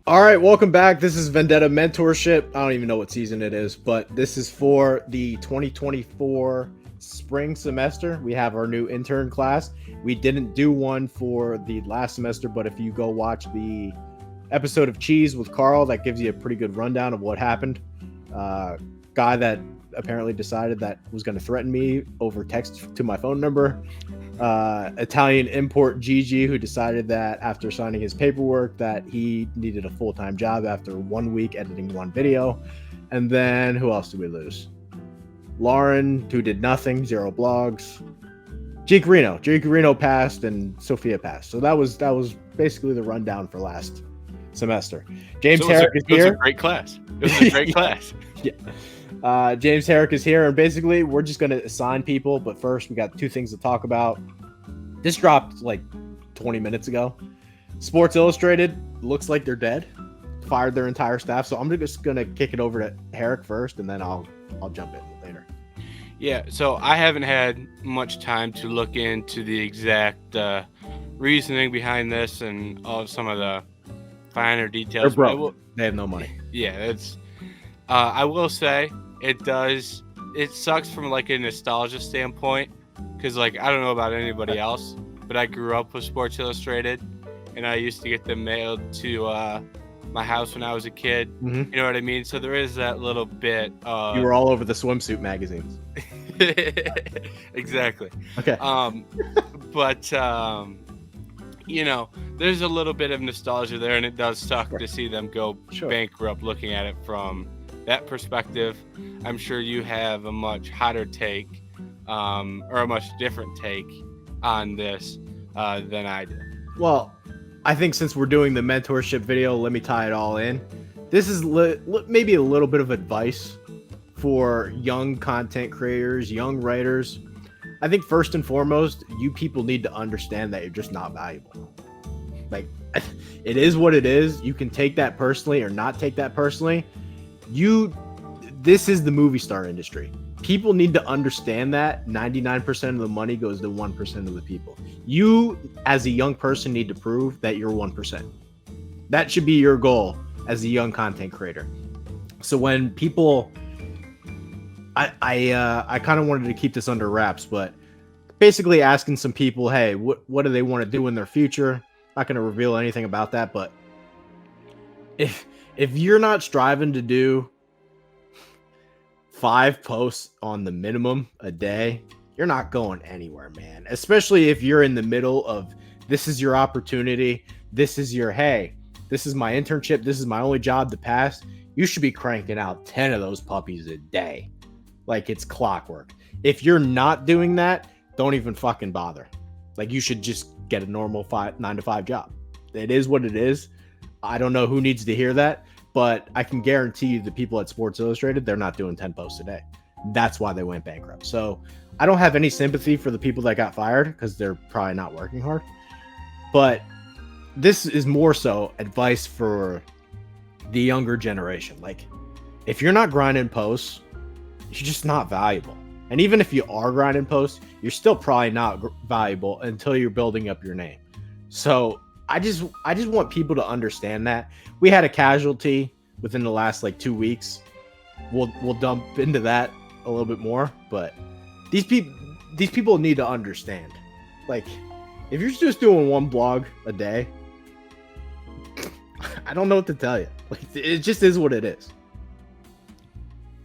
All right, welcome back. This is Vendetta Mentorship. I don't even know what season it is, but this is for the 2024 spring semester. We have our new intern class. We didn't do one for the last semester, but if you go watch the episode of Cheese with Carl, that gives you a pretty good rundown of what happened. Guy that apparently decided that was going to threaten me over text to my phone number. Italian import Gigi, who decided that after signing his paperwork that he needed a full-time job after 1 week editing one video. And then who else did we lose? Lauren, who did nothing, 0 blogs. G Carino passed, and Sophia passed. So that was basically the rundown for last semester. James Herrick is here. It was a great class. It was a great class. Yeah. James Herrick is here, and basically we're just going to assign people, but first we got 2 things to talk about. This dropped like 20 minutes ago. Sports Illustrated looks like they're dead. Fired their entire staff, so I'm just going to kick it over to Herrick first, and then I'll jump in later. Yeah, so I haven't had much time to look into the exact reasoning behind this and some of the finer details. They're broke. They have no money. Yeah, it's. I will say it sucks from like a nostalgia standpoint, because like I don't know about anybody else, but I grew up with Sports Illustrated, and I used to get them mailed to my house when I was a kid. Mm-hmm. You know what I mean? So there is that little bit of... You were all over the swimsuit magazines. Exactly. Okay. But you know, there's a little bit of nostalgia there, and it does suck to see them go bankrupt. Looking at it from that perspective, I'm sure you have a much hotter take, or a much different take on this than I do. Well, I think since we're doing the mentorship video, let me tie it all in. This is maybe a little bit of advice for young content creators, young writers. I think first and foremost, you people need to understand that you're just not valuable. Like, it is what it is. You can take that personally or not take that personally. This is the movie star industry. People need to understand that 99% of the money goes to 1% of the people. You, as a young person, need to prove that you're 1%. That should be your goal as a young content creator. So when people, I kind of wanted to keep this under wraps, but basically asking some people, hey, what do they want to do in their future? Not going to reveal anything about that, but if you're not striving to do 5 posts on the minimum a day, you're not going anywhere, man. Especially if you're in the middle of, this is your opportunity. This is your, hey, this is my internship. This is my only job to pass. You should be cranking out 10 of those puppies a day. Like it's clockwork. If you're not doing that, don't even fucking bother. Like you should just get a normal 9 to 5 job. It is what it is. I don't know who needs to hear that, but I can guarantee you the people at Sports Illustrated, they're not doing 10 posts a day. That's why they went bankrupt. So I don't have any sympathy for the people that got fired because they're probably not working hard. But this is more so advice for the younger generation. Like, if you're not grinding posts, you're just not valuable. And even if you are grinding posts, you're still probably not valuable until you're building up your name. So I just want people to understand that. We had a casualty within the last like 2 weeks. We'll dump into that a little bit more, but these people need to understand. Like, if you're just doing 1 blog a day, I don't know what to tell you. Like, it just is what it is.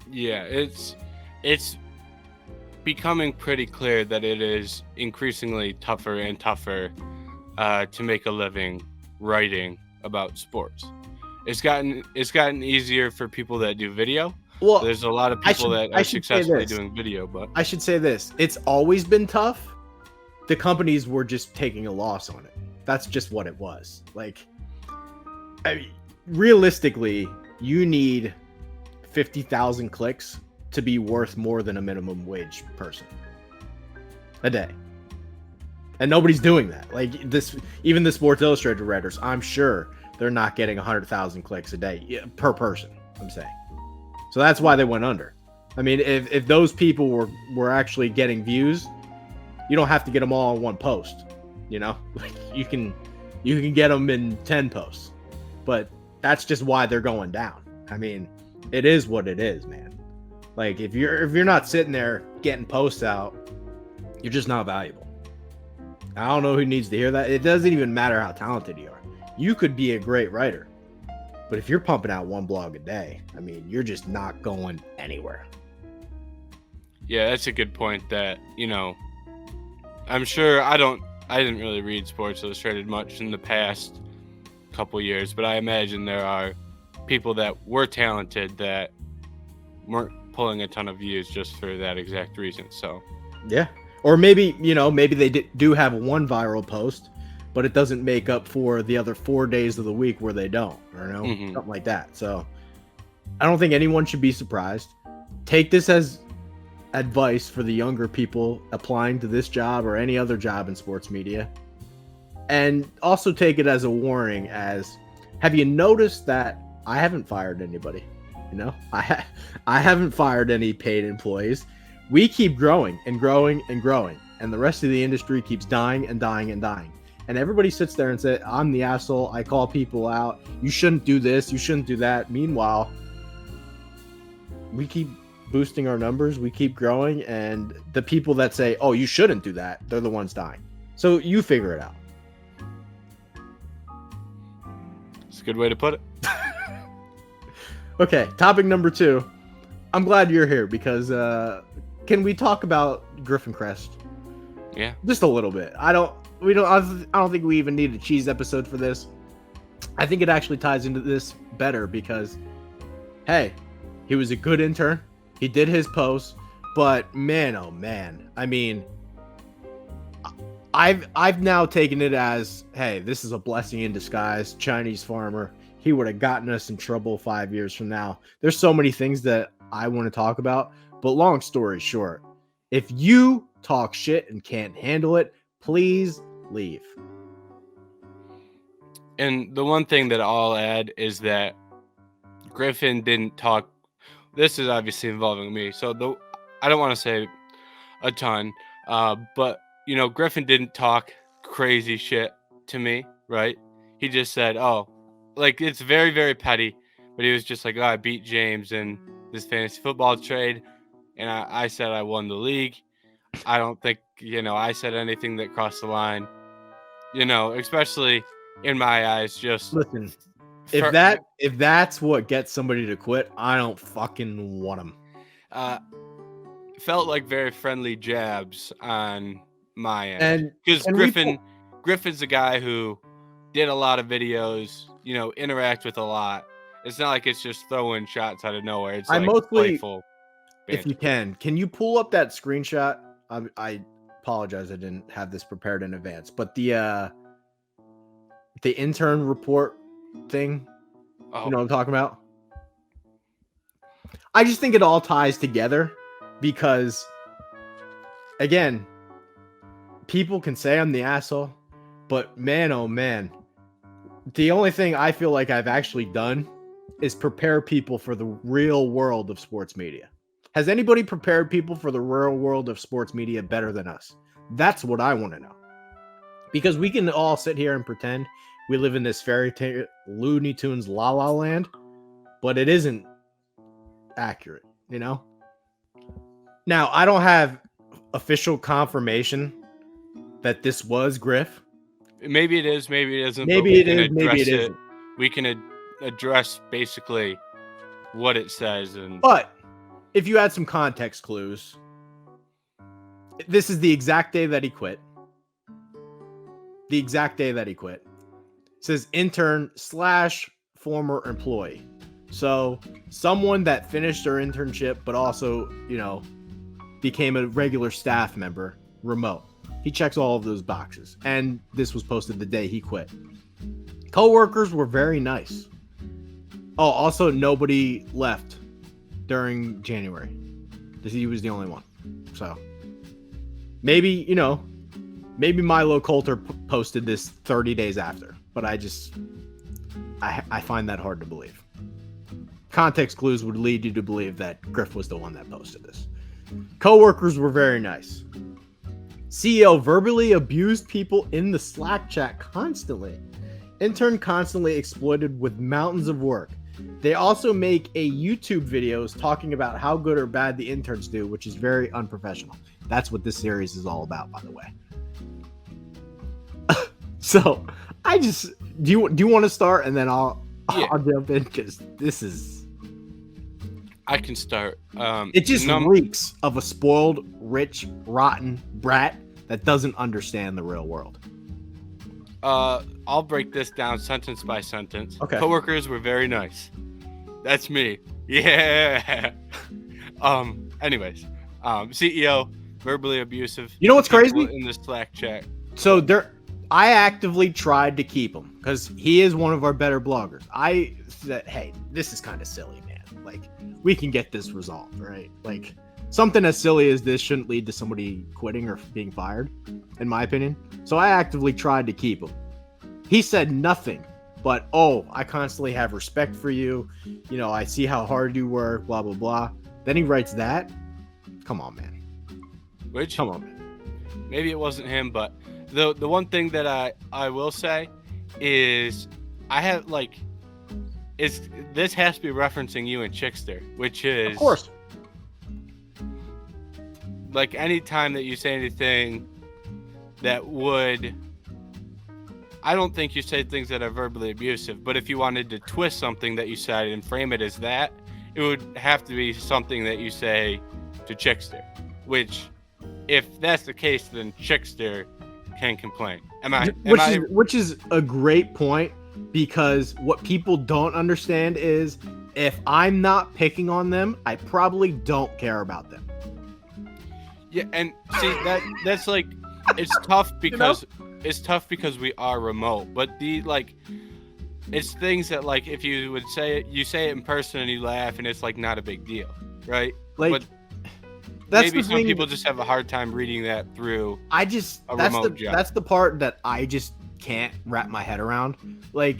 Yeah, it's becoming pretty clear that it is increasingly tougher and tougher to make a living writing about sports. It's gotten easier for people that do video. Well, there's a lot of people that are successfully doing video, but I should say this. It's always been tough. The companies were just taking a loss on it. That's just what it was. Like, I mean, realistically, you need 50,000 clicks to be worth more than a minimum wage person a day. And nobody's doing that. Like this, even the Sports Illustrated writers, I'm sure they're not getting 100,000 clicks a day per person, I'm saying. So that's why they went under. I mean, if those people were actually getting views, you don't have to get them all in 1 post, you know? Like you can get them in 10 posts. But that's just why they're going down. I mean, it is what it is, man. Like if you're not sitting there getting posts out, you're just not valuable. I don't know who needs to hear that. It doesn't even matter how talented you are. You could be a great writer, but if you're pumping out one blog a day, I mean, you're just not going anywhere. Yeah, that's a good point. That, you know, I'm sure I didn't really read Sports Illustrated much in the past couple years, but I imagine there are people that were talented that weren't pulling a ton of views just for that exact reason. So yeah. Or maybe, you know, maybe they do have one viral post, but it doesn't make up for the other 4 days of the week where they don't, or you know, something like that. So I don't think anyone should be surprised. Take this as advice for the younger people applying to this job or any other job in sports media. And also take it as a warning as, have you noticed that I haven't fired anybody? You know, I haven't fired any paid employees. We keep growing and growing and growing, and the rest of the industry keeps dying and dying and dying. And everybody sits there and says, I'm the asshole. I call people out. You shouldn't do this. You shouldn't do that. Meanwhile, we keep boosting our numbers. We keep growing. And the people that say, oh, you shouldn't do that, they're the ones dying. So you figure it out. It's a good way to put it. Okay, topic number 2. I'm glad you're here because can we talk about Griffin Crest? Yeah, just a little bit. I don't think we even need a cheese episode for this. I think it actually ties into this better because, hey, he was a good intern. He did his posts, but man, oh man, I mean, I've now taken it as, hey, this is a blessing in disguise. Chinese farmer. He would have gotten us in trouble 5 years from now. There's so many things that I want to talk about, but long story short, if you talk shit and can't handle it, please leave. And the one thing that I'll add is that Griffin didn't talk. This is obviously involving me, so I don't want to say a ton, but you know, Griffin didn't talk crazy shit to me, right? He just said, oh, like, it's very, very petty, but he was just like, oh, I beat James in this fantasy football trade, and I said I won the league. I don't think, you know, I said anything that crossed the line, you know, especially in my eyes. Just listen, if that's what gets somebody to quit, I don't fucking want them. Felt like very friendly jabs on my end, and because Griffin's a guy who did a lot of videos, you know, interact with a lot. It's not like it's just throwing shots out of nowhere. It's like playful banter. If you can you pull up that screenshot? I apologize, I didn't have this prepared in advance, but the intern report thing, you know what I'm talking about? I just think it all ties together because, again, people can say I'm the asshole, but man, oh man, the only thing I feel like I've actually done is prepare people for the real world of sports media. Has anybody prepared people for the real world of sports media better than us? That's what I want to know. Because we can all sit here and pretend we live in this fairy tale Looney Tunes la la land, but it isn't accurate, you know? Now, I don't have official confirmation that this was Griff. Maybe it is, maybe it isn't. Maybe it is, maybe it isn't. We can address basically what it says. But if you add some context clues, this is the exact day that he quit. The exact day that he quit. It says intern / former employee. So someone that finished their internship, but also, you know, became a regular staff member, remote. He checks all of those boxes. And this was posted the day he quit. Coworkers were very nice. Oh, also nobody left during January. He was the only one. So maybe, you know, maybe Milo Coulter posted this 30 days after. But I find that hard to believe. Context clues would lead you to believe that Griff was the one that posted this. Coworkers were very nice. CEO verbally abused people in the Slack chat constantly. Intern constantly exploited with mountains of work. They also make a YouTube videos talking about how good or bad the interns do, which is very unprofessional. That's what this series is all about, by the way. So I just do you want to start, and then I'll jump in, because this is. I can start. It just reeks of a spoiled, rich, rotten brat that doesn't understand the real world. I'll break this down sentence by sentence. Okay. Coworkers were very nice. That's me. Yeah. Anyways, CEO verbally abusive. You know what's crazy? In the Slack chat. So I actively tried to keep him because he is one of our better bloggers. I said, hey, this is kind of silly, man. Like, we can get this resolved, right? Like, something as silly as this shouldn't lead to somebody quitting or being fired, in my opinion. So I actively tried to keep him. He said nothing but, oh, I constantly have respect for you. You know, I see how hard you work, blah, blah, blah. Then he writes that. Come on, man. Come on, man. Maybe it wasn't him, but the one thing that I will say is I have, like, this has to be referencing you and Chickster, which is, of course, like, any time that you say anything that would, I don't think you say things that are verbally abusive, but if you wanted to twist something that you said and frame it as that, it would have to be something that you say to Chickster, which, if that's the case, then Chickster can complain. Which is a great point, because what people don't understand is, if I'm not picking on them, I probably don't care about them. Yeah, and see, that's like, it's tough because it's tough because we are remote, but it's things that, like, if you would say it, you say it in person and you laugh and it's like not a big deal, right? Like, but that's maybe the some thing. people just have a hard time reading that through. That's the part that I just can't wrap my head around. Like,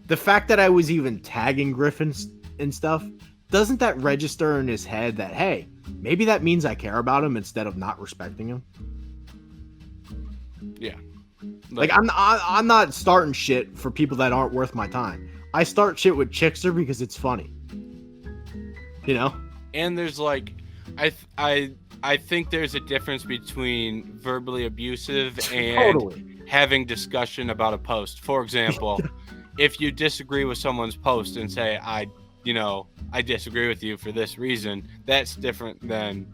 the fact that I was even tagging Griffin and stuff, doesn't that register in his head that, hey, maybe that means I care about him instead of not respecting him? Yeah. Like, I'm not starting shit for people that aren't worth my time. I start shit with Chickster because it's funny. You know? And there's, like, I think there's a difference between verbally abusive and having discussion about a post. For example, if you disagree with someone's post and say, I disagree with you for this reason, that's different than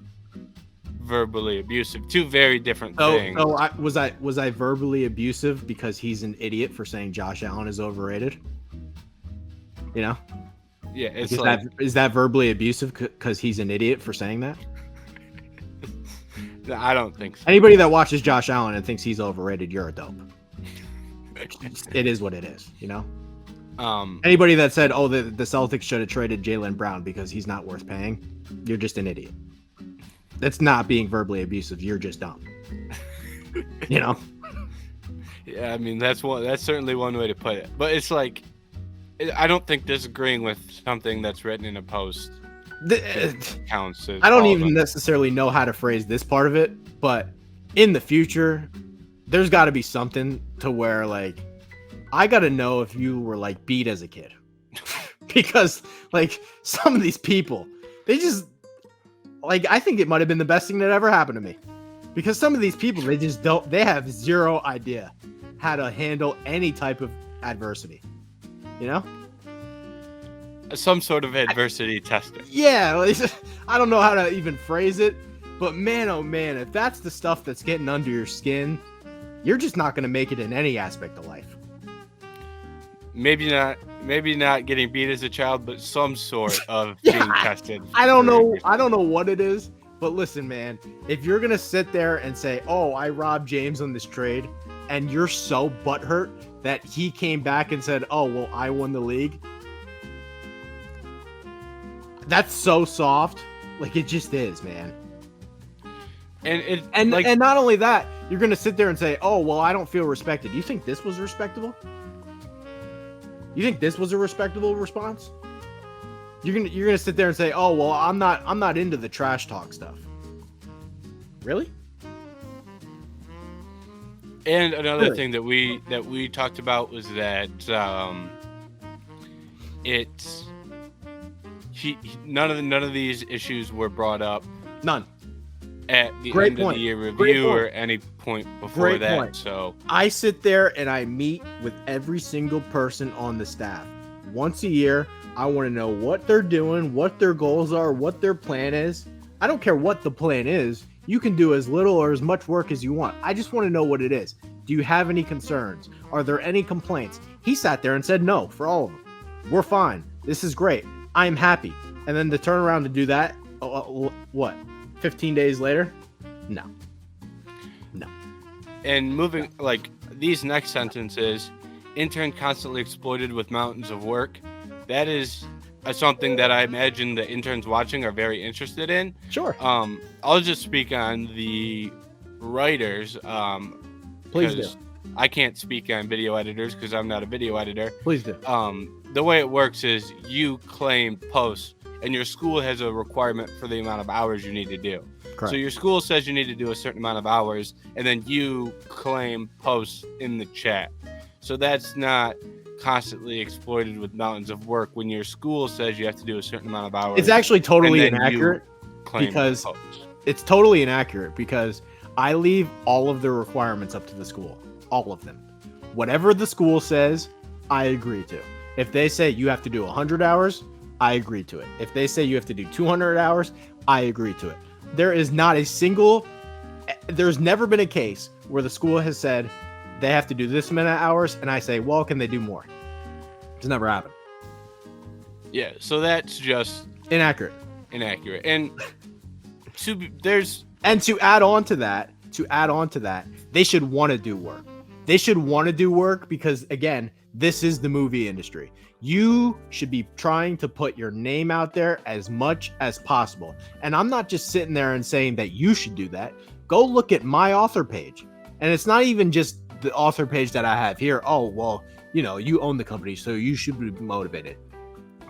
verbally abusive. Two very different things. So was I verbally abusive because he's an idiot for saying Josh Allen is overrated? You know? Yeah, it's is that verbally abusive because he's an idiot for saying that? I don't think so. Anybody that watches Josh Allen and thinks he's overrated, you're a dope. It is what it is, you know? Anybody that said, oh, the Celtics should have traded Jaylen Brown because he's not worth paying, you're just an idiot. That's not being verbally abusive. You're just dumb. You know? Yeah, I mean, that's certainly one way to put it. But it's like, I don't think disagreeing with something that's written in a post counts. I don't even necessarily know how to phrase this part of it, but in the future, there's got to be something to where, like, I got to know if you were, like, beat as a kid. Because, like, some of these people, they just, like, I think it might have been the best thing that ever happened to me. Because some of these people, they have zero idea how to handle any type of adversity. You know? Some sort of adversity tester. Yeah, I don't know how to even phrase it, but man, oh man, if that's the stuff that's getting under your skin, you're just not going to make it in any aspect of life. Maybe not getting beat as a child, but some sort of being tested. I don't know what it is, but listen, man, if you're going to sit there and say, oh, I robbed James on this trade, and you're so butthurt that he came back and said, oh, well, I won the league. That's so soft. Like, it just is, man. And not only that, you're going to sit there and say, oh, well, I don't feel respected. You think this was respectable? You think this was a respectable response? You're gonna sit there and say, oh, well, I'm not into the trash talk stuff. Really? And another Really? thing that we talked about was that it's none of these issues were brought up None. at the Great end of point. the year Great review point. or any point before Great that. point. So I sit there and I meet with every single person on the staff once a year. I want to know what they're doing, what their goals are, what their plan is. I don't care what the plan is. You can do as little or as much work as you want. I just want to know what it is. Do you have any concerns? Are there any complaints? He sat there and said no for all of them. We're fine. This is great. I'm happy. And then to turn around to do that, what? 15 days later? No. and moving like these next sentences, intern constantly exploited with mountains of work. That is something that I imagine the interns watching are very interested in. Sure. I'll just speak on the writers. Please do. I can't speak on video editors because I'm not a video editor. Please do. The way it works is you claim posts, and your school has a requirement for the amount of hours you need to do. Correct. So your school says you need to do a certain amount of hours, and then you claim posts in the chat. So that's not constantly exploited with mountains of work when your school says you have to do a certain amount of hours. It's actually totally and then you inaccurate claim because posts. it's totally inaccurate because I leave all of the requirements up to the school. All of them. Whatever the school says, I agree to. If they say you have to do 100 hours, I agree to it. If they say you have to do 200 hours, I agree to it. There's never been a case where the school has said they have to do this many hours, and I say, well, can they do more? It's never happened. Yeah, so that's just Inaccurate. And to add on to that, they should want to do work. They should want to do work because, again, this is the movie industry. You should be trying to put your name out there as much as possible. And I'm not just sitting there and saying that you should do that. Go look at my author page. And it's not even just the author page that I have here. Oh, well, you own the company, so you should be motivated.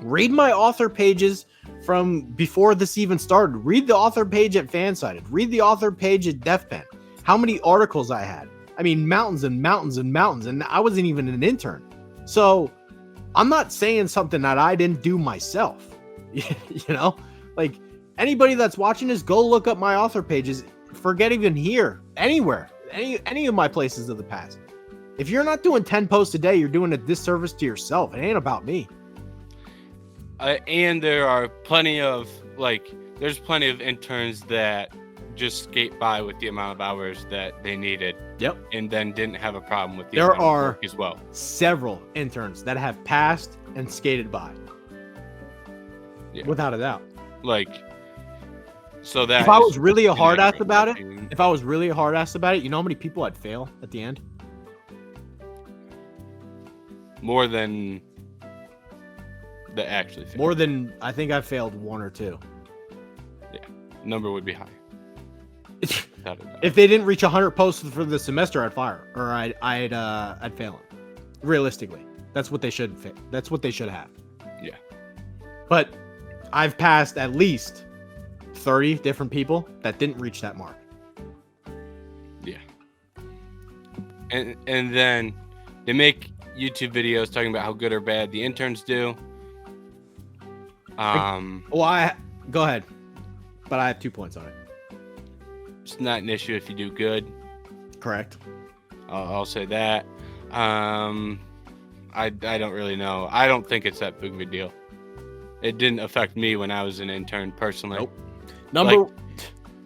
Read my author pages from before this even started. Read the author page at Fansided. Read the author page at DefPen. How many articles I had. I mean, mountains and mountains and mountains. And I wasn't even an intern. So I'm not saying something that I didn't do myself. Like anybody that's watching this, go look up my author pages. Forget even here, anywhere, any of my places of the past. If you're not doing 10 posts a day, you're doing a disservice to yourself. It ain't about me. And there are plenty of interns that just skate by with the amount of hours that they needed. Yep. And then didn't have a problem with the There amount of are work as well. Several interns that have passed and skated by. Yeah. Without a doubt. So that if I was really a hard ass about it, you know how many people I'd fail at the end? More than that actually failed. More than I think I failed one or two. Yeah. Number would be high. If they didn't reach 100 posts for the semester, I'd fire or I'd fail them. Realistically, that's what they should fit. That's what they should have. Yeah. But I've passed at least 30 different people that didn't reach that mark. Yeah. And then they make YouTube videos talking about how good or bad the interns do. Go ahead. But I have 2 points on it. It's not an issue if you do good. Correct. I'll say that. I don't really know. I don't think it's that big of a deal. It didn't affect me when I was an intern personally. Nope.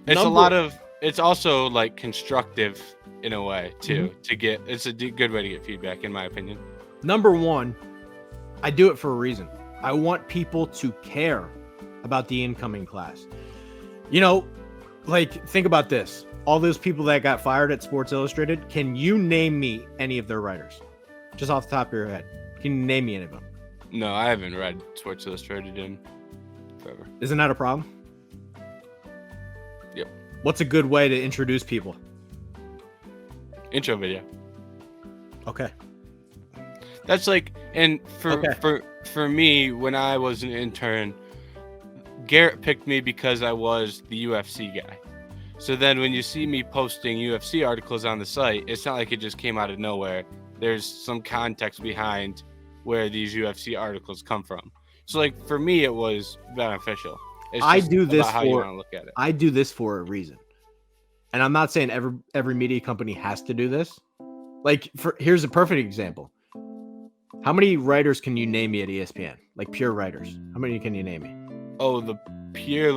It's also like constructive in a way too. Mm-hmm. It's a good way to get feedback in my opinion. Number one, I do it for a reason. I want people to care about the incoming class. Think about this. All those people that got fired at Sports Illustrated, can you name me any of their writers? Just off the top of your head. Can you name me any of them? No, I haven't read Sports Illustrated in forever. Isn't that a problem? Yep. What's a good way to introduce people? Intro video. Okay. That's for me, when I was an intern, Garrett picked me because I was the UFC guy. So then when you see me posting UFC articles on the site, it's not like it just came out of nowhere. There's some context behind where these UFC articles come from. So like for me, it was beneficial. It's I just do this about how you want to look at it. I do this for a reason. And I'm not saying every media company has to do this. Like here's a perfect example. How many writers can you name me at ESPN? Like pure writers. How many can you name me? Oh, the pure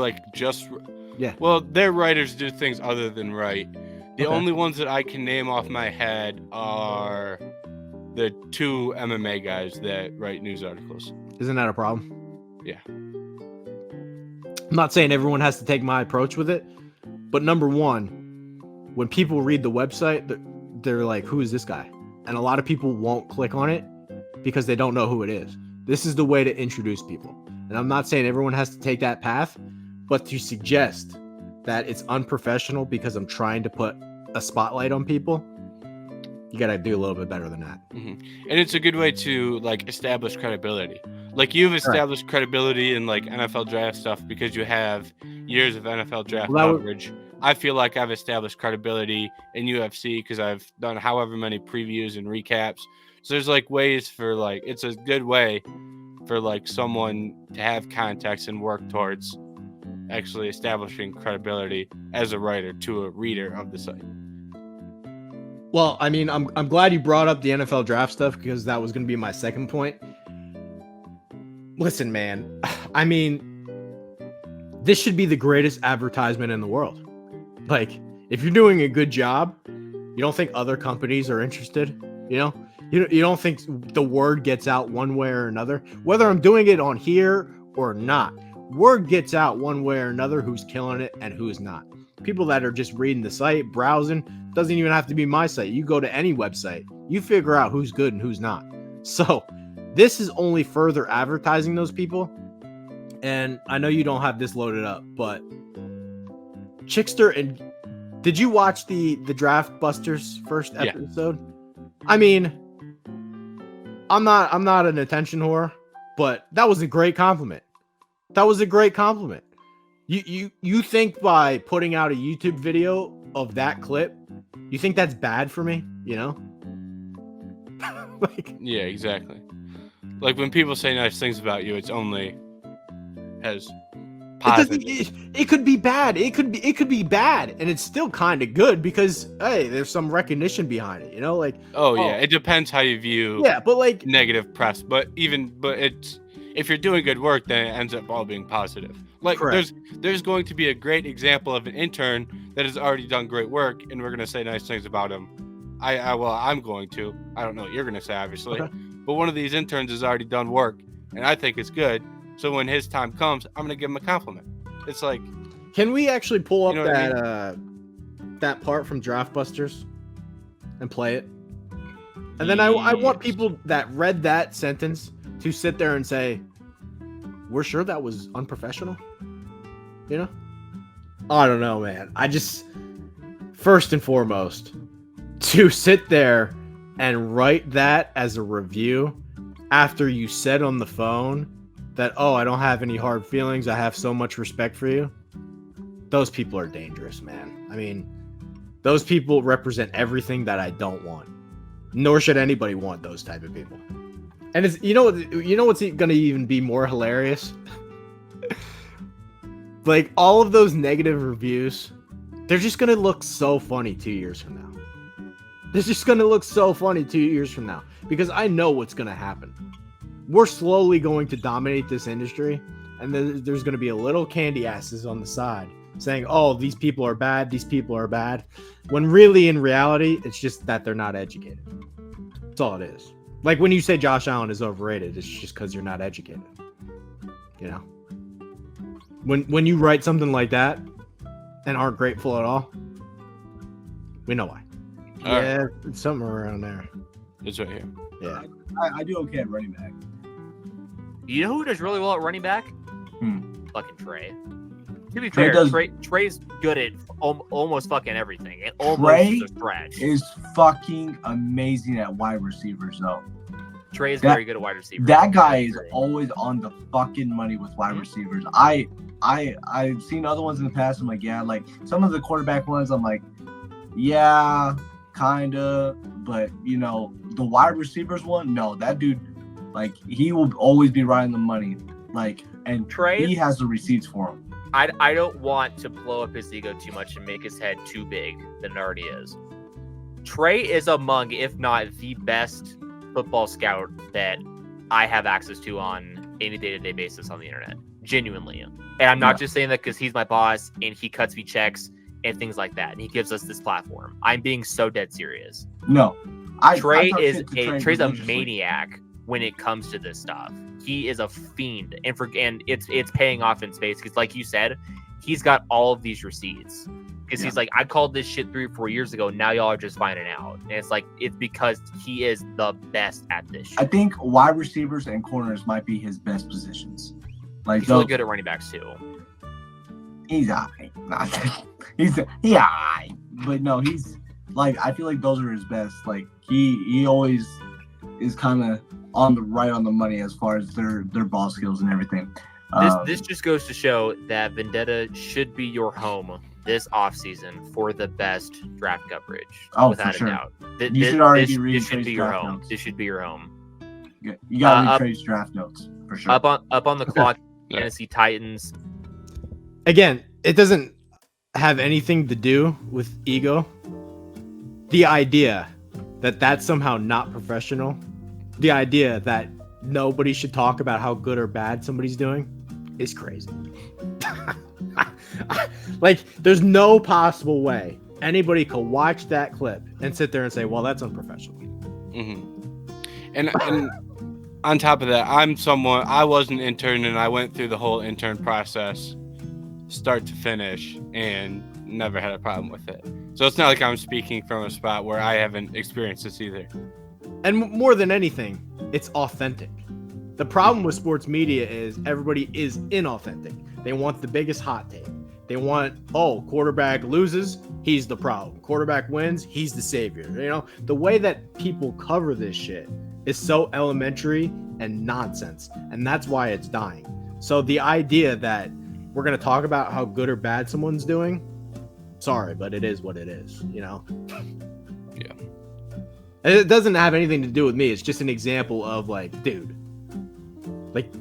Yeah. Well, their writers do things other than write. The only ones that I can name off my head are the 2 MMA guys that write news articles. Isn't that a problem? Yeah. I'm not saying everyone has to take my approach with it, but number one, when people read the website, they're like, who is this guy? And a lot of people won't click on it because they don't know who it is. This is the way to introduce people. And I'm not saying everyone has to take that path, but to suggest that it's unprofessional because I'm trying to put a spotlight on people, you got to do a little bit better than that. Mm-hmm. And it's a good way to like establish credibility. Like you've established credibility in like NFL draft stuff because you have years of NFL draft coverage. I feel like I've established credibility in UFC because I've done however many previews and recaps. So there's like ways for like, it's a good way for like someone to have context and work towards actually establishing credibility as a writer to a reader of the site. Well, I mean, I'm glad you brought up the NFL draft stuff because that was going to be my second point. Listen, man, I mean, this should be the greatest advertisement in the world. Like, if you're doing a good job, you don't think other companies are interested, you know? You don't think the word gets out one way or another? Whether I'm doing it on here or not, word gets out one way or another who's killing it and who's not. People that are just reading the site, browsing, doesn't even have to be my site. You go to any website, you figure out who's good and who's not. So this is only further advertising those people. And I know you don't have this loaded up, but Chickster, and did you watch the Draft Busters first episode? Yeah. I mean, I'm not an attention whore, but that was a great compliment. That was a great compliment. You think by putting out a YouTube video of that clip, you think that's bad for me, you know? Like, yeah, exactly. Like when people say nice things about you, it's only as positive. It could be bad. It could be bad, and it's still kind of good because hey, there's some recognition behind it, you know? Like yeah, it depends how you view but like negative press, but it's if you're doing good work, then it ends up all being positive. Like correct. There's going to be a great example of an intern that has already done great work, and we're going to say nice things about him. I'm going to. I don't know what you're going to say, obviously. Okay. But one of these interns has already done work, and I think it's good. So when his time comes, I'm going to give him a compliment. It's like... Can we actually pull up that part from Draft Busters and play it? And then I want people that read that sentence to sit there and say, we're sure that was unprofessional? You know? I don't know, man. I just... First and foremost, to sit there and write that as a review after you said on the phone that, oh, I don't have any hard feelings, I have so much respect for you. Those people are dangerous, man. I mean, those people represent everything that I don't want. Nor should anybody want those type of people. And it's you know what's going to even be more hilarious? Like all of those negative reviews, they're just going to look so funny 2 years from now. This is going to look so funny 2 years from now because I know what's going to happen. We're slowly going to dominate this industry, and there's going to be a little candy asses on the side saying, oh, these people are bad, these people are bad, when really in reality, it's just that they're not educated. That's all it is. Like when you say Josh Allen is overrated, it's just because you're not educated. You know? When you write something like that and aren't grateful at all, we know why. Yeah, it's something around there. It's right here. Yeah. I do okay at running back. You know who does really well at running back? Fucking Trey. To be fair, Trey's good at almost fucking everything. It almost is a stretch. Is fucking amazing at wide receivers, though. Trey is very good at wide receivers. That guy is always on the fucking money with wide receivers. I've seen other ones in the past. I'm like, yeah, like some of the quarterback ones, I'm like, yeah, kinda. But the wide receivers one, no, that dude, like, he will always be right on the money. Like, and Trey, he has the receipts for him. I don't want to blow up his ego too much and make his head too big than it already is. Trey is among, if not the best football scout that I have access to on any day-to-day basis on the internet. Genuinely. And I'm not just saying that because he's my boss and he cuts me checks and things like that. And he gives us this platform. I'm being so dead serious. No. Trey's a maniac when it comes to this stuff. He is a fiend, and it's paying off in space because, like you said, he's got all of these receipts. Because he's like, I called this shit 3 or 4 years ago. Now y'all are just finding out, and it's like it's because he is the best at this shit. I think wide receivers and corners might be his best positions. Like, he's really good at running backs too. He's alright. He's alright, but no, he's like, I feel like those are his best. Like he always is kind of on the money as far as their ball skills and everything. This just goes to show that Vendetta should be your home this offseason for the best draft coverage. Without for sure. a doubt. You should already read This should Trey's be your draft home. notes. This should be your home. You gotta read Trey's draft notes for sure. Up on the clock, Tennessee Titans. Again, it doesn't have anything to do with ego. The idea that that's somehow not professional, the idea that nobody should talk about how good or bad somebody's doing is crazy. Like, there's no possible way anybody could watch that clip and sit there and say, well, that's unprofessional. Mm-hmm. And on top of that, I was an intern, and I went through the whole intern process start to finish and never had a problem with it. So it's not like I'm speaking from a spot where I haven't experienced this either. And more than anything, it's authentic. The problem with sports media is everybody is inauthentic. They want the biggest hot take. They want, quarterback loses, he's the problem. Quarterback wins, he's the savior. The way that people cover this shit is so elementary and nonsense. And that's why it's dying. So the idea that we're going to talk about how good or bad someone's doing, sorry, but it is what it is, Yeah. And it doesn't have anything to do with me. It's just an example of, like, dude, like,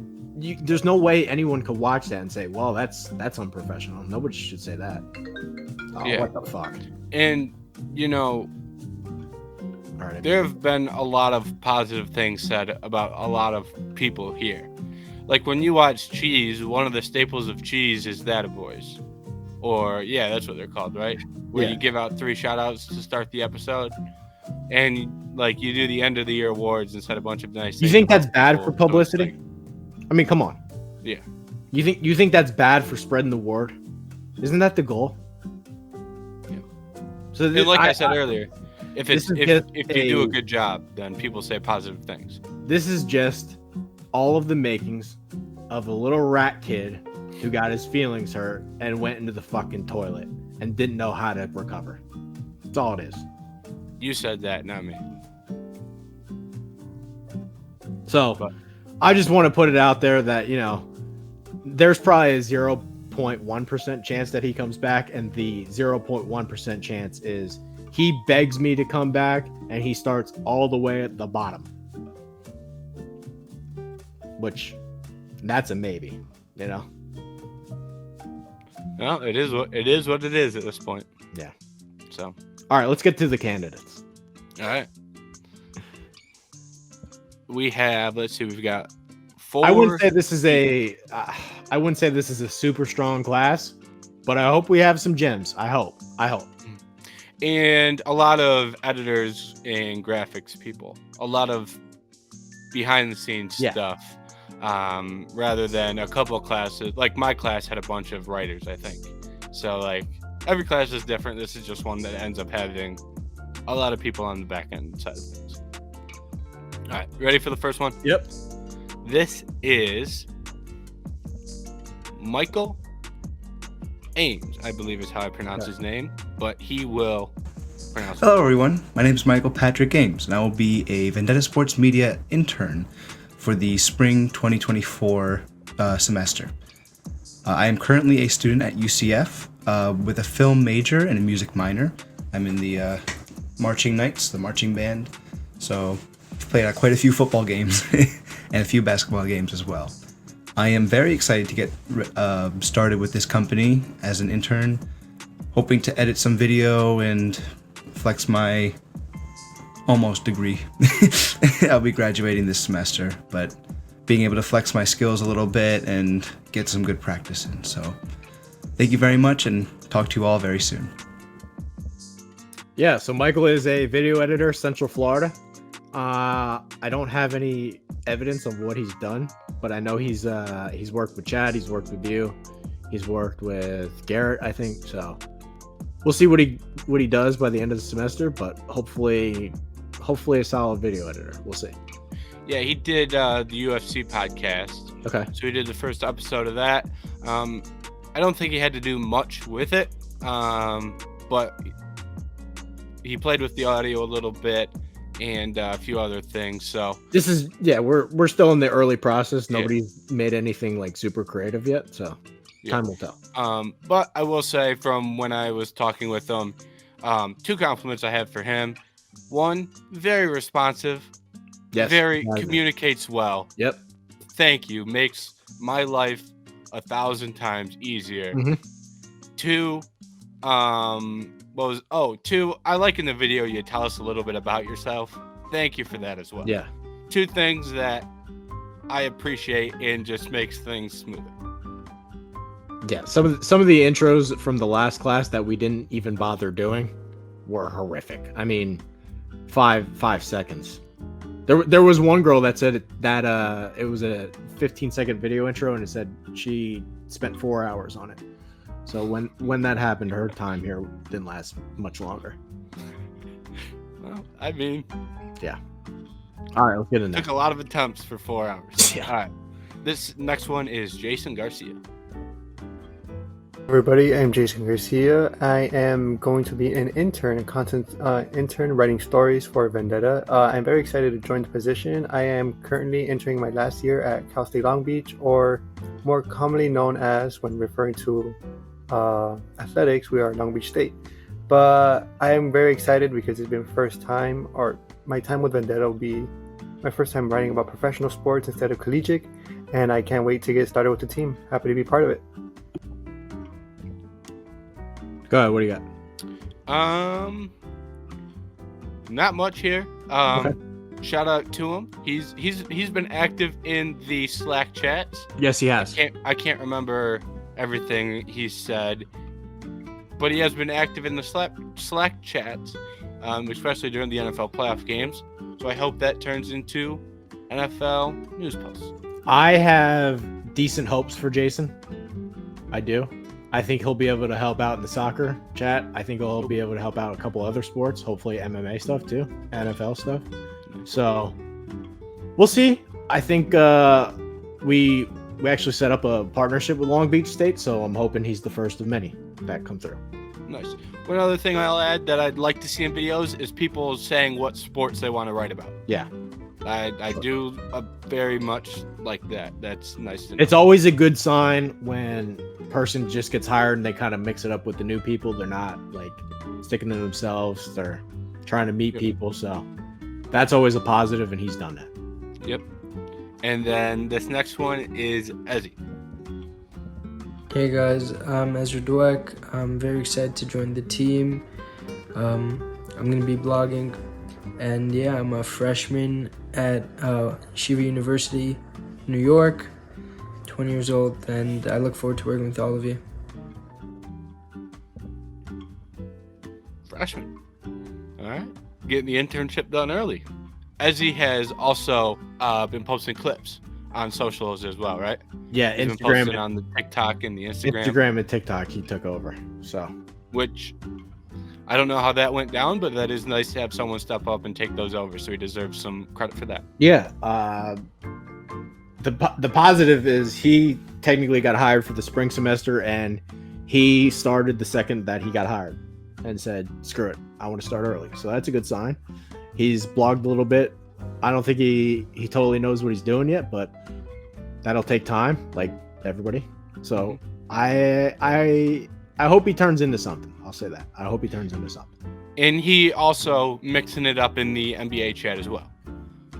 there's no way anyone could watch that and say, well, that's unprofessional. Nobody should say that. What the fuck? And, there have been a lot of positive things said about a lot of people here. Like, when you watch Cheese, one of the staples of Cheese is that boys. Or, that's what they're called, right? Where you give out 3 shout-outs to start the episode. And, like, you do the end of the year awards and said a bunch of nice things. You think that's bad for publicity? I mean, come on. Yeah. You think that's bad for spreading the word? Isn't that the goal? Yeah. So I said earlier, if you do a good job, then people say positive things. This is just all of the makings of a little rat kid who got his feelings hurt and went into the fucking toilet and didn't know how to recover. That's all it is. You said that, not me. So, I just want to put it out there that, there's probably a 0.1% chance that he comes back, and the 0.1% chance is he begs me to come back, and he starts all the way at the bottom. Which, that's a maybe, Well, it is what it is at this point. Yeah. So. All right, let's get to the candidates. All right. We've got 4. I wouldn't say this is a super strong class, but I hope we have some gems. I hope. And a lot of editors and graphics people. A lot of behind the scenes stuff. Rather than a couple of classes. Like, my class had a bunch of writers, I think. So, like, every class is different. This is just one that ends up having a lot of people on the back end side of things. All right, ready for the first one? Yep. This is Michael Ames, I believe is how I pronounce his name, but he will pronounce it. Hello, everyone. My name is Michael Patrick Games, and I will be a Vendetta Sports Media intern for the spring 2024 semester. I am currently a student at UCF with a film major and a music minor. I'm in the marching knights, the marching band, so I've played quite a few football games and a few basketball games as well. I am very excited to get started with this company as an intern, hoping to edit some video and flex my almost degree. I'll be graduating this semester, but being able to flex my skills a little bit and get some good practice in. So thank you very much, and talk to you all very soon. Yeah, so Michael is a video editor, Central Florida. I don't have any evidence of what he's done, but I know he's worked with Chad, he's worked with you, he's worked with Garrett, I think. So we'll see what he does by the end of the semester, but hopefully a solid video editor. We'll see. Yeah, he did the UFC podcast. Okay. So he did the first episode of that. I don't think he had to do much with it, but he played with the audio a little bit and a few other things. So this is we're still in the early process. Nobody's made anything like super creative yet, so time will tell. But I will say, from when I was talking with him, 2 compliments I had for him. One, very responsive. Yes, very communicates well. Yep. Thank you. Makes my life 1,000 times easier. Mm-hmm. 2, two, I like in the video you tell us a little bit about yourself. Thank you for that as well. Yeah. 2 things that I appreciate and just makes things smoother. Yeah, some of the intros from the last class that we didn't even bother doing were horrific. I mean, 5 seconds. There was one girl that said that it was a 15-second video intro, and it said she spent 4 hours on it. So when that happened, her time here didn't last much longer. Well, I mean, yeah. All right, let's get in there. Took a lot of attempts for 4 hours. Yeah. All right. This next one is Jason Garcia. Everybody, I'm Jason Garcia. I am going to be an intern, a content intern writing stories for Vendetta. I'm very excited to join the position. I am currently entering my last year at Cal State Long Beach, or more commonly known as, when referring to athletics, we are Long Beach State. But I am very excited because it's been my time with Vendetta will be my first time writing about professional sports instead of collegiate, and I can't wait to get started with the team. Happy to be part of it. Go ahead. What do you got? Not much here. Okay. Shout out to him. He's been active in the Slack chats. Yes, he has. I can't remember everything he said, but he has been active in the Slack chats, especially during the NFL playoff games. So I hope that turns into NFL news posts. I have decent hopes for Jason. I do. I think he'll be able to help out in the soccer chat. I think he'll be able to help out a couple other sports, hopefully MMA stuff too, NFL stuff. So we'll see. I think we actually set up a partnership with Long Beach State, so I'm hoping he's the first of many that come through. Nice. One other thing I'll add that I'd like to see in videos is people saying what sports they want to write about. Yeah. I do very much like that. That's nice to know. It's always a good sign when a person just gets hired and they kind of mix it up with the new people. They're not like sticking to themselves. They're trying to meet people. So that's always a positive, and he's done that. Yep. And then this next one is Ezzy. Hey guys, I'm Ezra Dweck. I'm very excited to join the team. I'm going to be blogging, and yeah, I'm a freshman at Shiva University, New York, 20 years old, and I look forward to working with all of you. Freshman. All right. Getting the internship done early. Ezzy has also been posting clips on socials as well, right? Yeah, He's been posting on the TikTok and the Instagram. Instagram and TikTok, he took over. So, which I don't know how that went down, but that is nice to have someone step up and take those over. So he deserves some credit for that. Yeah. The positive is he technically got hired for the spring semester, and he started the second that he got hired. and said, screw it, I want to start early. So that's a good sign. He's blogged a little bit. I don't think he totally knows what he's doing yet, but that'll take time, like everybody. So I hope he turns into something. I'll say that. I hope he turns into something. And he also mixing it up in the NBA chat as well.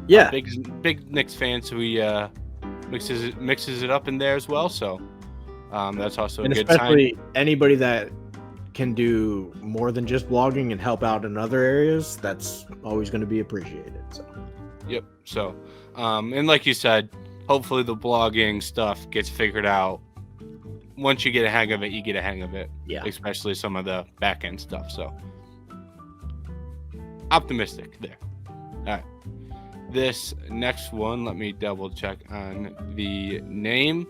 Yeah. Big Knicks fan, so he mixes it up in there as well. So that's also a good sign. Especially anybody that can do more than just blogging and help out in other areas, that's always going to be appreciated. So. Yep. So, and like you said, hopefully the blogging stuff gets figured out. Once you get a hang of it, you get a hang of it. Yeah. Especially some of the back end stuff. So, optimistic there. All right. This next one, let me double check on the name.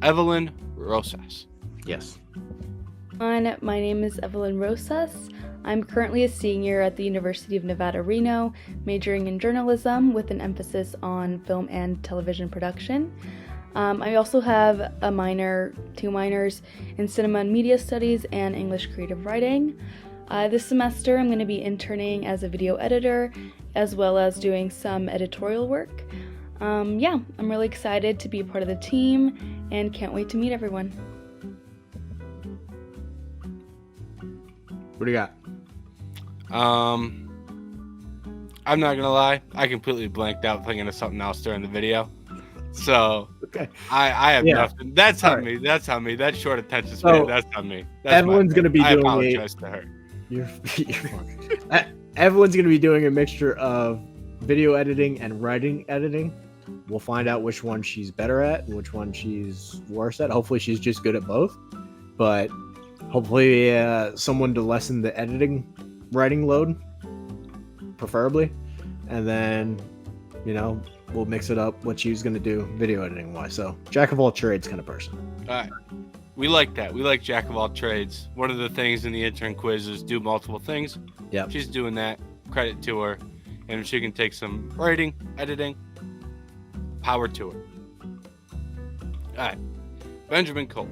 Evelyn Rosas. Yes. My name is Evelyn Rosas. I'm currently a senior at the University of Nevada, Reno, majoring in journalism with an emphasis on film and television production. I also have two minors in cinema and media studies and English creative writing. This semester, I'm going to be interning as a video editor, as well as doing some editorial work. I'm really excited to be a part of the team and can't wait to meet everyone. What do you got? I'm not gonna lie, I completely blanked out thinking of something else during the video. So Okay. I have nothing. That's on All right. me. That's on me. That short attention span. So, That's on me. That's Evelyn's going to be I doing apologize to her. You're fine. Evelyn's going to be doing a mixture of video editing and writing editing. We'll find out which one she's better at and which one she's worse at. Hopefully she's just good at both. But hopefully someone to lessen the editing writing load, preferably. And then, we'll mix it up what she's going to do video editing wise. So jack of all trades kind of person. All right. We like that. We like jack of all trades. One of the things in the intern quiz is do multiple things. Yeah. She's doing that. Credit to her. And if she can take some writing, editing, power to her. All right. Benjamin Cole.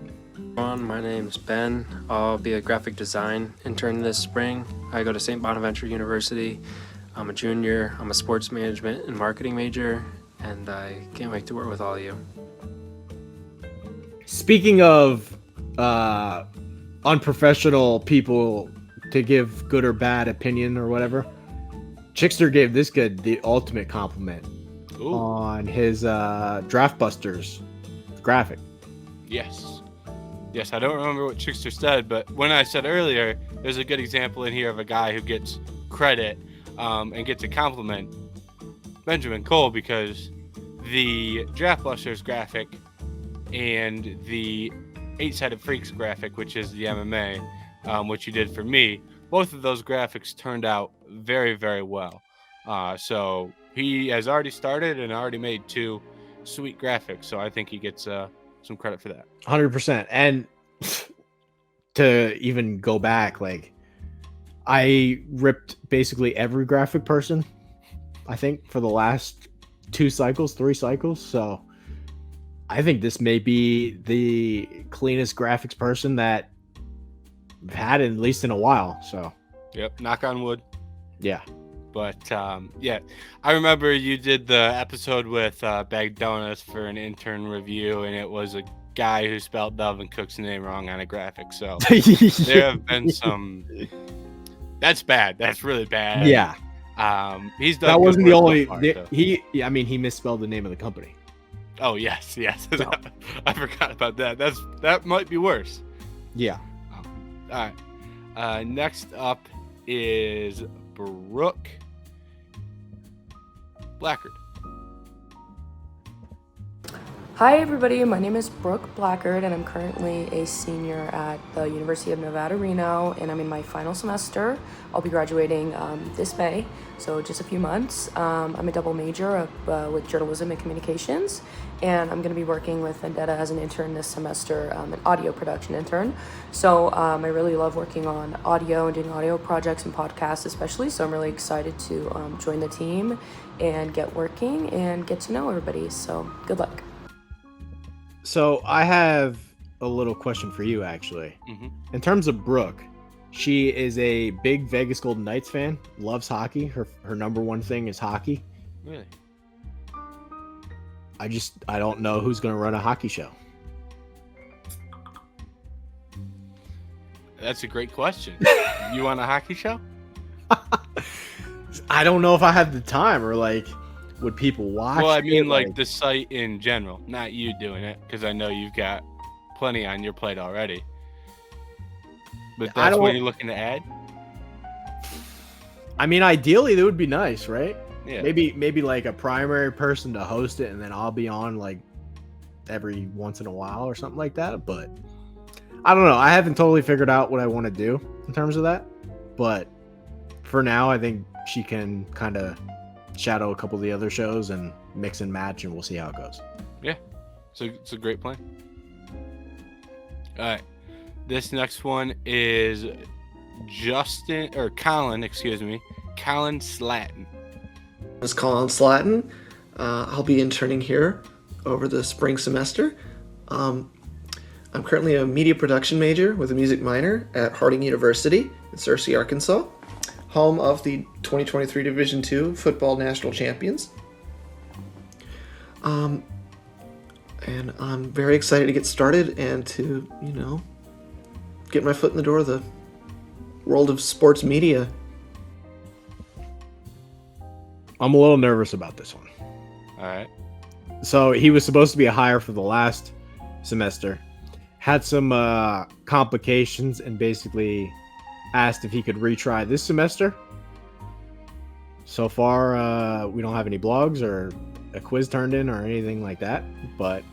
My name's Ben. I'll be a graphic design intern this spring. I go to St. Bonaventure University. I'm a junior. I'm a sports management and marketing major, and I can't wait to work with all of you. Speaking of unprofessional people to give good or bad opinion or whatever, Chickster gave this kid the ultimate compliment on his Draft Busters graphic. Yes. Yes, I don't remember what Chickster said, but when I said earlier, there's a good example in here of a guy who gets credit and gets a compliment. Benjamin Cole, because the Draft Busters graphic and the 8-Sided Freaks graphic, which is the MMA, which you did for me, both of those graphics turned out very, very well. So he has already started and already made 2 sweet graphics. So I think he gets some credit for that. 100%. And to even go back, I ripped basically every graphic person, I think, for the last 3 cycles. So I think this may be the cleanest graphics person that I've had at least in a while. So, yep, knock on wood. Yeah. But I remember you did the episode with Bagged Donuts for an intern review, and it was a guy who spelled Dove and Cook's name wrong on a graphic. So there have been some. That's bad. That's really bad. Yeah. He's done. That wasn't the only. So far, he misspelled the name of the company. Oh yes. So. I forgot about that. That might be worse. Yeah. All right. Next up is Brooke Blackard. Hi everybody, my name is Brooke Blackard and I'm currently a senior at the University of Nevada, Reno, and I'm in my final semester. I'll be graduating this May, so just a few months. I'm a double major with journalism and communications, and I'm going to be working with Vendetta as an intern this semester, an audio production intern. So I really love working on audio and doing audio projects and podcasts especially, so I'm really excited to join the team and get working and get to know everybody, so good luck. So I have a little question for you, actually. Mm-hmm. In terms of Brooke, She is a big Vegas Golden Knights fan. Loves hockey. Her number one thing is hockey. Really? I don't know who's going to run a hockey show. That's a great question. You want a hockey show? I don't know if I have the time or like would people watch. Well, I mean it? like the site in general, not you doing it, because I know you've got plenty on your plate already. But that's what you're looking to add? I mean, ideally, that would be nice, right? Yeah. Maybe like a primary person to host it, and then I'll be on like every once in a while or something like that. But I don't know. I haven't totally figured out what I want to do in terms of that. But for now, I think she can kind of shadow a couple of the other shows and mix and match, and we'll see how it goes. Yeah. So it's a great plan. All right. This next one is Colin Slatton. It's Colin Slatton. I'll be interning here over the spring semester. I'm currently a media production major with a music minor at Harding University in Searcy, Arkansas, home of the 2023 Division II football national champions. And I'm very excited to get started and to, get my foot in the door of the world of sports media. I'm a little nervous about this one. All right. So he was supposed to be a hire for the last semester, had some complications, and basically asked if he could retry this semester. So far, we don't have any blogs or a quiz turned in or anything like that. But,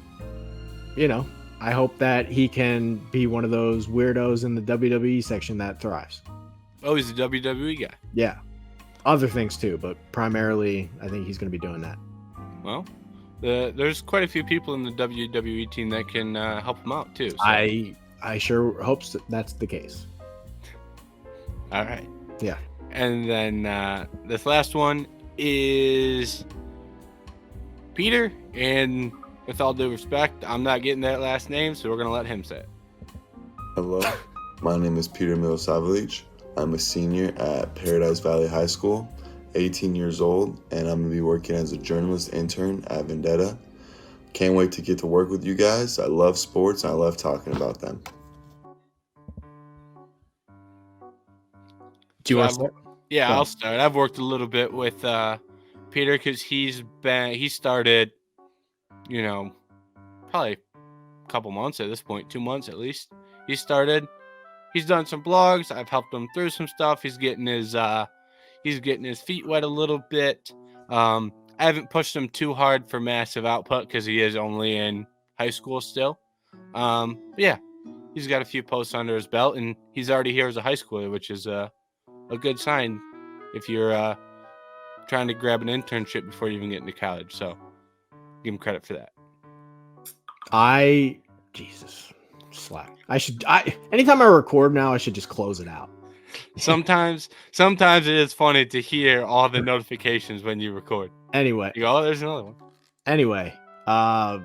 I hope that he can be one of those weirdos in the WWE section that thrives. Oh, he's a WWE guy. Yeah. Other things too, but primarily I think he's going to be doing that. Well, there's quite a few people in the WWE team that can help him out too. So. I sure hope that's the case. All right. Yeah. And then this last one is Peter, and with all due respect, I'm not getting that last name, so we're going to let him say it. Hello, my name is Peter Milosavljevic. I'm a senior at Paradise Valley High School, 18 years old, and I'm going to be working as a journalist intern at Vendetta. Can't wait to get to work with you guys. I love sports, and I love talking about them. Do you want to start? Yeah, I'll start. I've worked a little bit with Peter because he started, probably a couple months at this point, 2 months at least. He's done some blogs. I've helped him through some stuff. He's getting his feet wet a little bit. I haven't pushed him too hard for massive output because he is only in high school still. Yeah, he's got a few posts under his belt, and he's already here as a high schooler, which is a good sign if you're trying to grab an internship before you even get into college. So give him credit for that. Jesus, slack. Anytime I record now, I should just close it out. Sometimes it is funny to hear all the notifications when you record. Anyway, you go, oh, there's another one. Anyway, I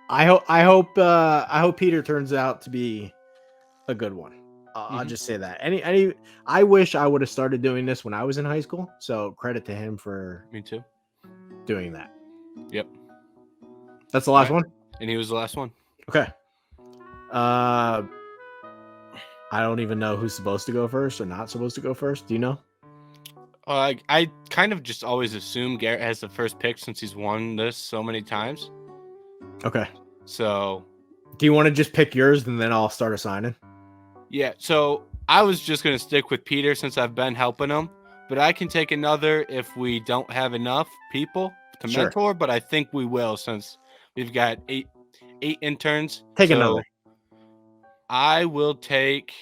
hope Peter turns out to be a good one. I'll just say that. I wish I would have started doing this when I was in high school. So credit to him for me too doing that. Yep. That's the last one. And he was the last one. Okay. I don't even know who's supposed to go first or not supposed to go first. Do you know? I kind of just always assume Garrett has the first pick since he's won this so many times. Okay. So, do you want to just pick yours and then I'll start assigning? Yeah. So I was just going to stick with Peter since I've been helping him, but I can take another if we don't have enough people to mentor, but I think we will since we've got eight interns. Take another. I'll take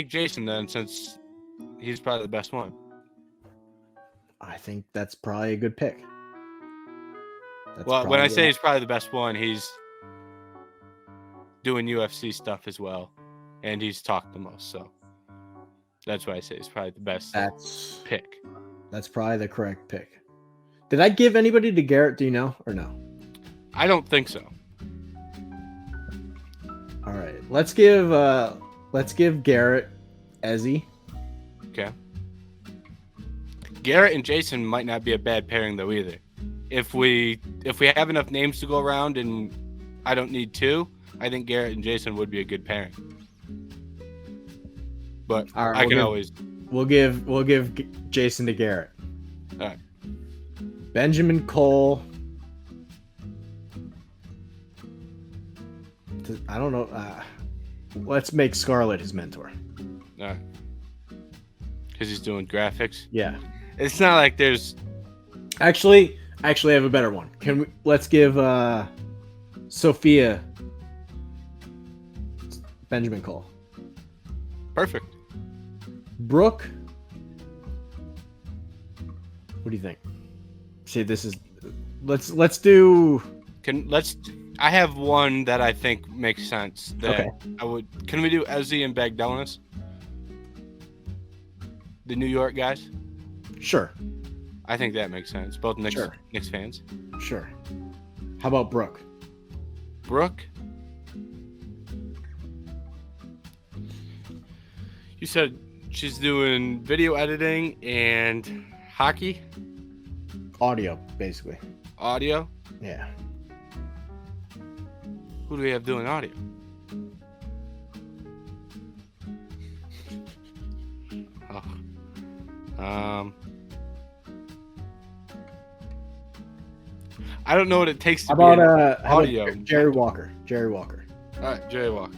Jason then since he's probably the best one. I think that's probably a good pick. When I say he's probably the best one, he's doing UFC stuff as well, and he's talked the most. So that's why I say he's probably the best pick. That's probably the correct pick. Did I give anybody to Garrett? Do you know or no? I don't think so. All right, let's give let's give Garrett Ezzy. Okay. Garrett and Jason might not be a bad pairing though either. If we have enough names to go around and I don't need two, I think Garrett and Jason would be a good pairing. But All right, we'll give Jason to Garrett. All right. Benjamin Cole. I don't know. Let's make Scarlett his mentor. Because he's doing graphics. Yeah. It's not like there's. Actually, I have a better one. Let's give Sophia Benjamin Cole. Perfect. Brooke. What do you think? See, this is. Let's do. I have one that I think makes sense. That Okay. Can we do Ezzy and Bagdonis? The New York guys? Sure. I think that makes sense. Both Knicks fans. Sure. How about Brooke? Brooke? You said she's doing video editing and hockey? Audio, basically. Audio? Yeah. Who do we have doing audio? I don't know what it takes to be audio. Jerry Walker. Jerry Walker. All right, Jerry Walker.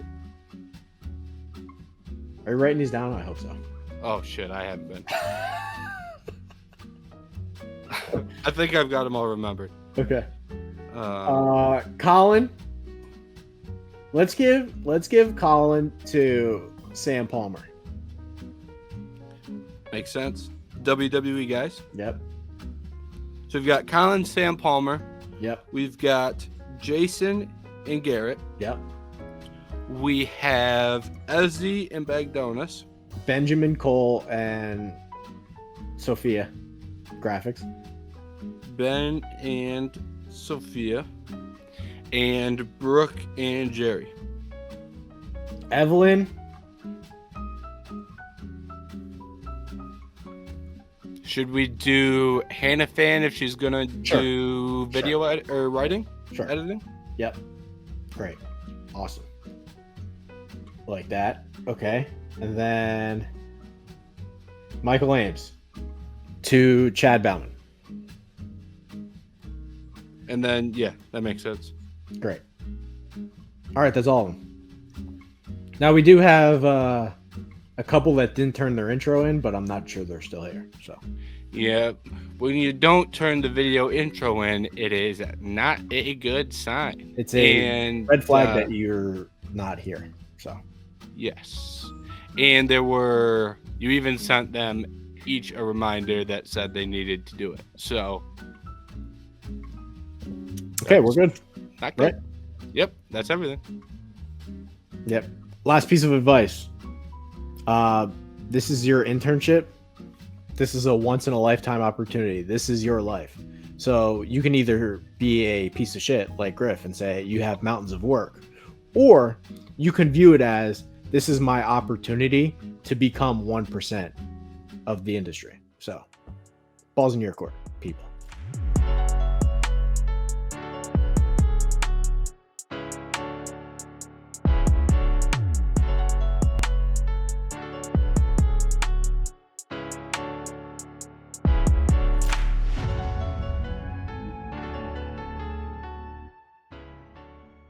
Are you writing these down? I hope so. Oh shit, I haven't been. I think I've got them all remembered. Okay. Colin. Let's give Colin to Sam Palmer. Makes sense. WWE guys. Yep. So we've got Colin, Sam Palmer. Yep. We've got Jason and Garrett. Yep. We have Ezzy and Bagdonis. Benjamin Cole and Sophia graphics. Ben and Sophia. And Brooke and Jerry. Evelyn. Should we do Hannah Fan if she's gonna do video or writing? Sure. Editing? Yep. Great. Awesome. Like that. Okay. And then Michael Ames to Chad Bauman. And then, yeah, that makes sense. Great. All right, that's all of them. Now we do have a couple that didn't turn their intro in, but I'm not sure they're still here. So. Yeah, when you don't turn the video intro in, it is not a good sign. It's a red flag that you're not here. So. Yes. And you even sent them each a reminder that said they needed to do it. So. Okay, we're good. Not good. Right? Yep, that's everything. Yep. Last piece of advice. This is your internship. This is a once in a lifetime opportunity. This is your life. So you can either be a piece of shit like Griff and say you have mountains of work, or you can view it as this is my opportunity to become 1% of the industry. So ball's in your court.